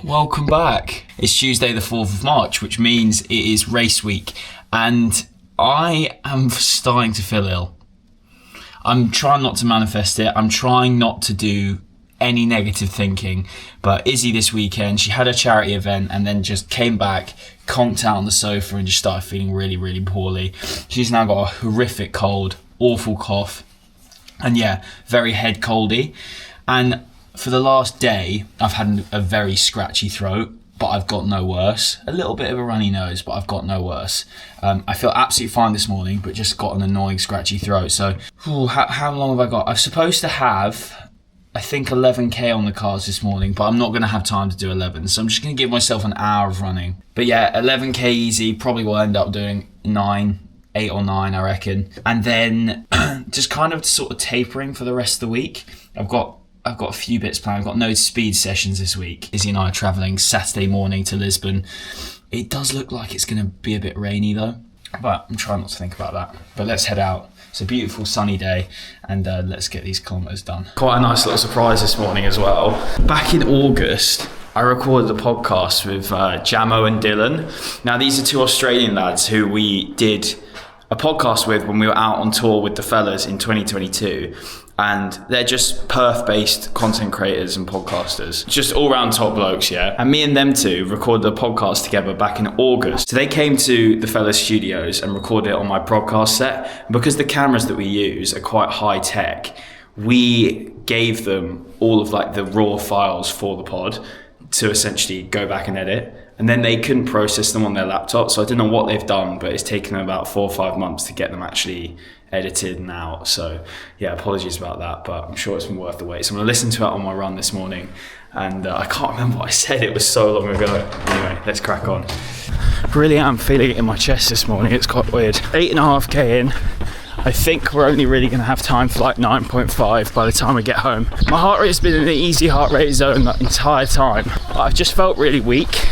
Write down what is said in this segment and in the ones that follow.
Welcome back. It's Tuesday the 4th of March, which means it is race week, and I am starting to feel ill. I'm trying not to manifest it. I'm trying not to do any negative thinking, but Izzy this weekend, she had a charity event and then just came back, conked out on the sofa and just started feeling really, really poorly. She's now got a horrific cold, awful cough, and very head coldy. And for the last day, I've had a very scratchy throat, but I've got no worse. A little bit of a runny nose, but I've got no worse. I feel absolutely fine this morning, but just got an annoying scratchy throat. So, how long have I got? I'm supposed to have, I think, 11k on the cards this morning, but I'm not going to have time to do 11. So I'm just going to give myself an hour of running. But 11k easy, probably will end up doing 8 or 9, I reckon. And then just kind of sort of tapering for the rest of the week. I've got a few bits planned. I've got no speed sessions this week. Izzy and I are travelling Saturday morning to Lisbon. It does look like it's going to be a bit rainy though, but I'm trying not to think about that. But let's head out. It's a beautiful sunny day, and let's get these kilometres done. Quite a nice little surprise this morning as well. Back in August, I recorded a podcast with Jamo and Dylan. Now, these are two Australian lads who we did a podcast with when we were out on tour with the fellas in 2022. And they're just Perth-based content creators and podcasters. Just all-round top blokes, yeah? And me and them two recorded a podcast together back in August. So they came to the fellas' studios and recorded it on my podcast set. And because the cameras that we use are quite high-tech, we gave them all of like the raw files for the pod to essentially go back and edit. And then they couldn't process them on their laptop. So I don't know what they've done, but it's taken them about 4 or 5 months to get them actually edited and out. So apologies about that, but I'm sure it's been worth the wait. So I'm going to listen to it on my run this morning. And I can't remember what I said. It was so long ago. Anyway, let's crack on. Really am feeling it in my chest this morning. It's quite weird. 8.5k in. I think we're only really going to have time for like 9.5 by the time we get home. My heart rate has been in the easy heart rate zone that entire time. I've just felt really weak.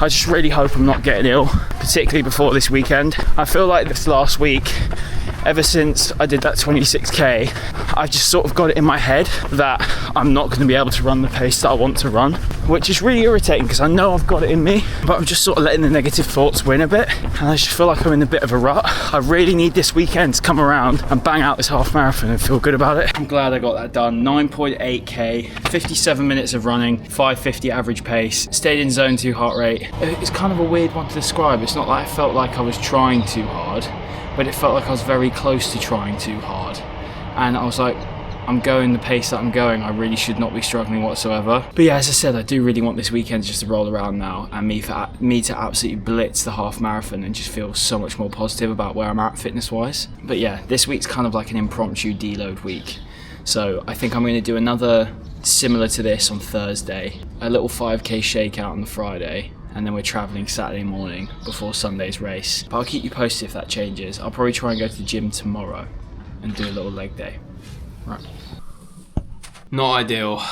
I just really hope I'm not getting ill, particularly before this weekend. I feel like this last week, ever since I did that 26k, I've just sort of got it in my head that I'm not going to be able to run the pace that I want to run, which is really irritating because I know I've got it in me, but I'm just sort of letting the negative thoughts win a bit, and I just feel like I'm in a bit of a rut. I really need this weekend to come around and bang out this half marathon and feel good about it. I'm glad I got that done. 9.8k, 57 minutes of running, 5:50 average pace, stayed in zone 2 heart rate. It's kind of a weird one to describe. It's not like I felt like I was trying too hard, but it felt like I was very close to trying too hard. And I was like, I'm going the pace that I'm going. I really should not be struggling whatsoever. But as I said, I do really want this weekend just to roll around now and me to absolutely blitz the half marathon and just feel so much more positive about where I'm at fitness-wise. But this week's kind of like an impromptu deload week. So I think I'm going to do another similar to this on Thursday, a little 5k shakeout on the Friday, and then we're travelling Saturday morning before Sunday's race. But I'll keep you posted if that changes. I'll probably try and go to the gym tomorrow and do a little leg day. Right. Not ideal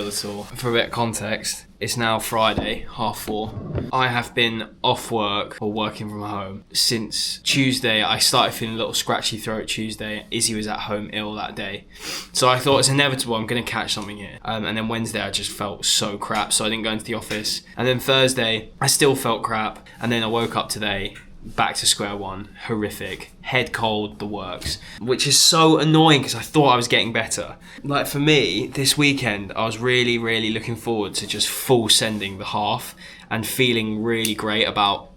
at all. For a bit of context, it's now Friday, 4:30. I have been off work or working from home since Tuesday. I started feeling a little scratchy throat Tuesday. Izzy was at home ill that day. So I thought it's inevitable, I'm going to catch something here. And then Wednesday I just felt so crap, so I didn't go into the office. And then Thursday I still felt crap. And then I woke up today, back to square one, horrific, head cold, the works, which is so annoying because I thought I was getting better. Like for me, this weekend, I was really, really looking forward to just full sending the half and feeling really great about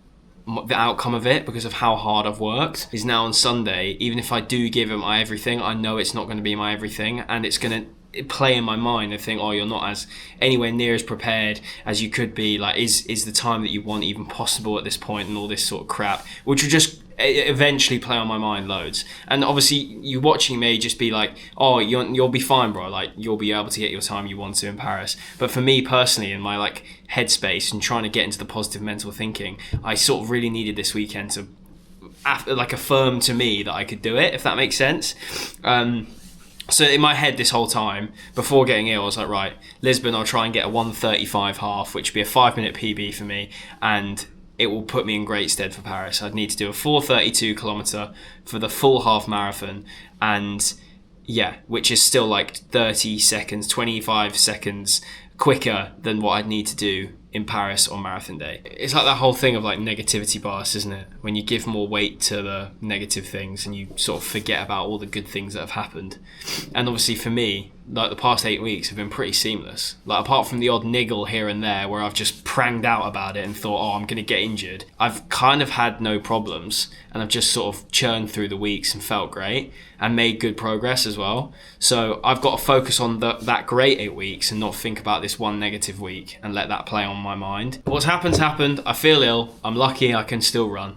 the outcome of it because of how hard I've worked. Is now on Sunday, even if I do give it my everything, I know it's not going to be my everything, and it's going to play in my mind and think, you're not as anywhere near as prepared as you could be. Like, is the time that you want even possible at this point, and all this sort of crap, which will just eventually play on my mind loads. And obviously you watching me just be like, you'll be fine, bro, like you'll be able to get your time you want to in Paris. But for me personally, in my like headspace and trying to get into the positive mental thinking, I sort of really needed this weekend to like affirm to me that I could do it, if that makes sense. So in my head this whole time, before getting ill, I was like, right, Lisbon, I'll try and get a 1:35 half, which would be a 5-minute PB for me, and it will put me in great stead for Paris. I'd need to do a 4:32 kilometre for the full half marathon, and which is still like 30 seconds, 25 seconds quicker than what I'd need to do in Paris on marathon day. It's like that whole thing of like negativity bias, isn't it? When you give more weight to the negative things and you sort of forget about all the good things that have happened. And obviously for me, like the past 8 weeks have been pretty seamless. Like apart from the odd niggle here and there where I've just pranged out about it and thought, oh, I'm going to get injured, I've kind of had no problems, and I've just sort of churned through the weeks and felt great and made good progress as well. So I've got to focus on that great 8 weeks and not think about this one negative week and let that play on my mind. What's happened. I feel ill. I'm lucky I can still run.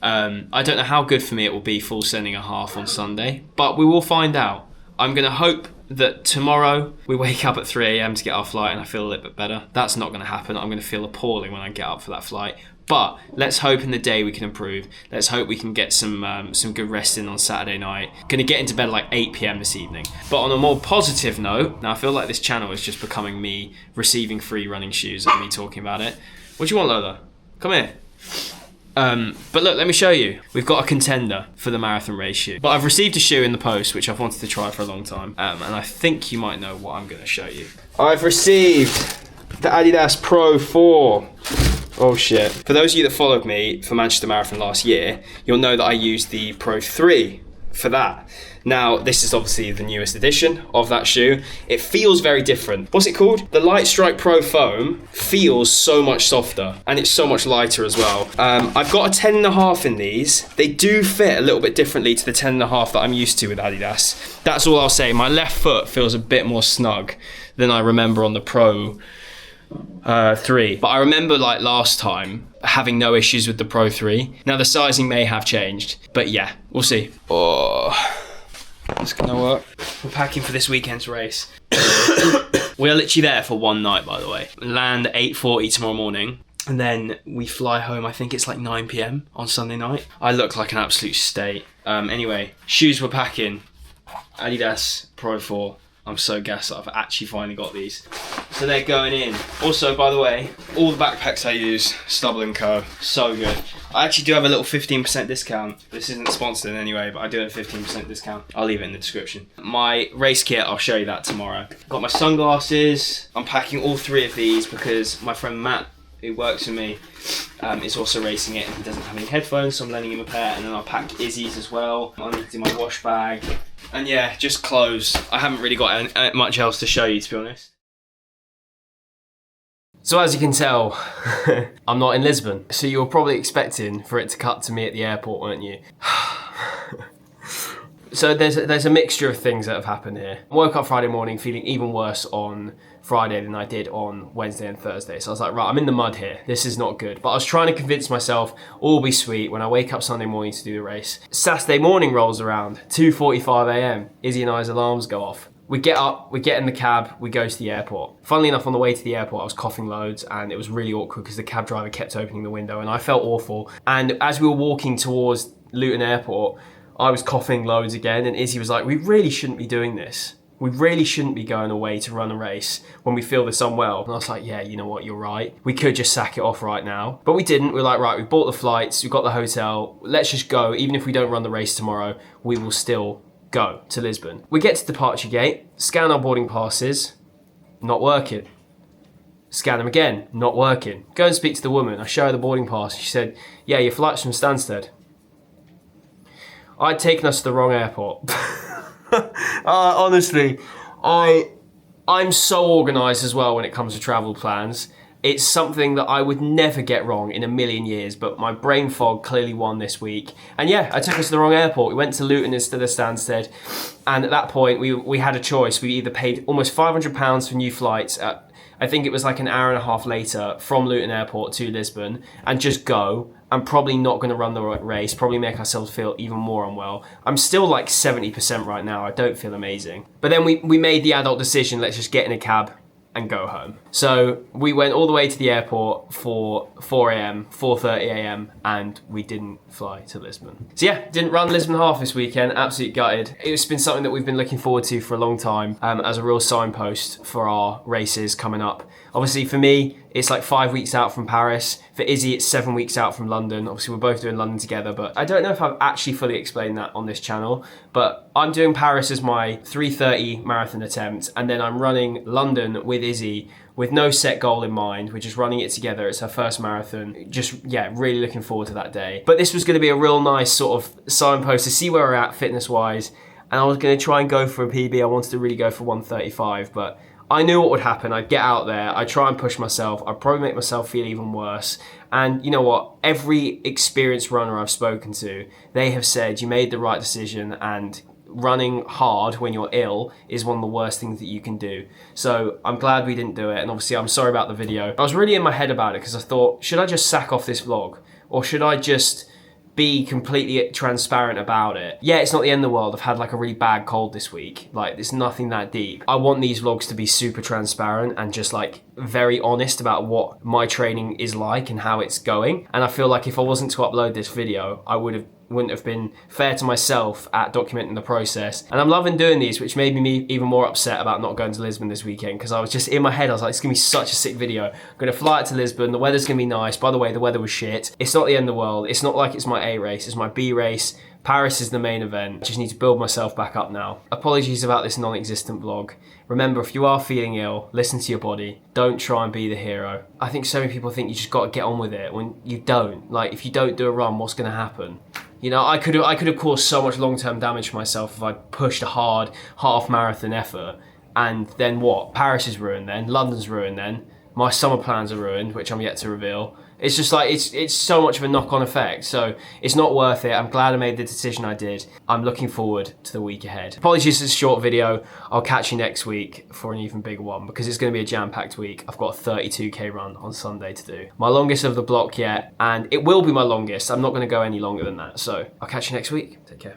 I don't know how good for me it will be full sending a half on Sunday, but we will find out. I'm going to hope that tomorrow we wake up at 3 a.m. to get our flight and I feel a little bit better. That's not going to happen. I'm going to feel appalling when I get up for that flight. But let's hope in the day we can improve. Let's hope we can get some good rest in on Saturday night. Going to get into bed at like 8 p.m. this evening. But on a more positive note, now I feel like this channel is just becoming me receiving free running shoes and me talking about it. What do you want, Lola? Come here. But look, let me show you. We've got a contender for the marathon race shoe. But I've received a shoe in the post, which I've wanted to try for a long time. And I think you might know what I'm going to show you. I've received the Adidas Pro 4. Oh shit. For those of you that followed me for Manchester Marathon last year, you'll know that I used the Pro 3 for that. Now, this is obviously the newest edition of that shoe. It feels very different. What's it called? The Light Strike Pro Foam feels so much softer and it's so much lighter as well. I've got a 10.5 in these. They do fit a little bit differently to the 10.5 that I'm used to with Adidas. That's all I'll say. My left foot feels a bit more snug than I remember on the Pro 3. But I remember like last time having no issues with the Pro 3. Now the sizing may have changed, but yeah, we'll see. Oh, it's gonna work. We're packing for this weekend's race. We're literally there for one night, by the way. Land at 8:40 tomorrow morning. And then we fly home, I think it's like 9 p.m. on Sunday night. I look like an absolute state. Anyway, shoes we're packing. Adidas Pro 4. I'm so gassed that I've actually finally got these. So they're going in. Also, by the way, all the backpacks I use, Stubble & Co. So good. I actually do have a little 15% discount. This isn't sponsored in any way, but I do have a 15% discount. I'll leave it in the description. My race kit, I'll show you that tomorrow. Got my sunglasses. I'm packing all 3 of these because my friend Matt, who works with me, is also racing it and he doesn't have any headphones, so I'm lending him a pair. And then I'll pack Izzy's as well. I need to do my wash bag. And yeah, just clothes. I haven't really got much else to show you, to be honest. So as you can tell, I'm not in Lisbon. So you were probably expecting for it to cut to me at the airport, weren't you? So there's a mixture of things that have happened here. I woke up Friday morning feeling even worse on Friday than I did on Wednesday and Thursday. So I was like, right, I'm in the mud here. This is not good. But I was trying to convince myself all will be sweet when I wake up Sunday morning to do the race. Saturday morning rolls around, 2:45 a.m. Izzy and I's alarms go off. We get up, we get in the cab, we go to the airport. Funnily enough, on the way to the airport, I was coughing loads and it was really awkward because the cab driver kept opening the window and I felt awful. And as we were walking towards Luton Airport, I was coughing loads again and Izzy was like, we really shouldn't be doing this. We really shouldn't be going away to run a race when we feel this unwell. And I was like, yeah, you know what, you're right. We could just sack it off right now. But we didn't. We were like, right, we bought the flights, we got the hotel. Let's just go. Even if we don't run the race tomorrow, we will still go to Lisbon. We get to departure gate, scan our boarding passes, not working. Scan them again, not working. Go and speak to the woman. I show her the boarding pass. She said, yeah, your flight's from Stansted. I'd taken us to the wrong airport. Honestly, I'm so organised as well when it comes to travel plans. It's something that I would never get wrong in a million years, but my brain fog clearly won this week. And yeah, I took us to the wrong airport. We went to Luton instead of Stansted. And at that point, we had a choice. We either paid almost £500 for new flights at, I think it was like an hour and a half later from Luton Airport to Lisbon, and just go. I'm probably not going to run the race, probably make ourselves feel even more unwell. I'm still like 70% right now. I don't feel amazing. But then we made the adult decision, let's just get in a cab and go home. So we went all the way to the airport for 4 a.m, 4:30 a.m, and we didn't fly to Lisbon. So yeah, didn't run Lisbon half this weekend, absolutely gutted. It's been something that we've been looking forward to for a long time as a real signpost for our races coming up. Obviously for me, it's like 5 weeks out from Paris. For Izzy, it's 7 weeks out from London. Obviously, we're both doing London together, but I don't know if I've actually fully explained that on this channel, but I'm doing Paris as my 3:30 marathon attempt, and then I'm running London with Izzy with no set goal in mind. We're just running it together. It's her first marathon. Just, yeah, really looking forward to that day. But this was going to be a real nice sort of signpost to see where we're at fitness-wise. And I was going to try and go for a PB. I wanted to really go for 1:35, but I knew what would happen. I'd get out there, I'd try and push myself, I'd probably make myself feel even worse. And you know what? Every experienced runner I've spoken to, they have said you made the right decision, and running hard when you're ill is one of the worst things that you can do. So I'm glad we didn't do it, and obviously I'm sorry about the video. I was really in my head about it because I thought, should I just sack off this vlog? Or should I just be completely transparent about it? Yeah, it's not the end of the world. I've had like a really bad cold this week. Like, it's nothing that deep. I want these vlogs to be super transparent and just like very honest about what my training is like and how it's going. And I feel like if I wasn't to upload this video, I wouldn't have been fair to myself at documenting the process. And I'm loving doing these, which made me even more upset about not going to Lisbon this weekend, because I was just in my head, I was like, it's gonna be such a sick video. I'm gonna fly out to Lisbon, the weather's gonna be nice. By the way, the weather was shit. It's not the end of the world. It's not like it's my A race, it's my B race. Paris is the main event. I just need to build myself back up now. Apologies about this non-existent vlog. Remember, if you are feeling ill, listen to your body. Don't try and be the hero. I think so many people think you just gotta get on with it when you don't. Like, if you don't do a run, what's gonna happen? You know, I could have caused so much long-term damage for myself if I pushed a hard half marathon effort, and then what? Paris is ruined then, London's ruined then, my summer plans are ruined, which I'm yet to reveal. It's just like, it's so much of a knock-on effect, so it's not worth it. I'm glad I made the decision I did. I'm looking forward to the week ahead. Apologies for this short video. I'll catch you next week for an even bigger one, because it's going to be a jam-packed week. I've got a 32k run on Sunday to do. My longest of the block yet, and it will be my longest. I'm not going to go any longer than that, so I'll catch you next week. Take care.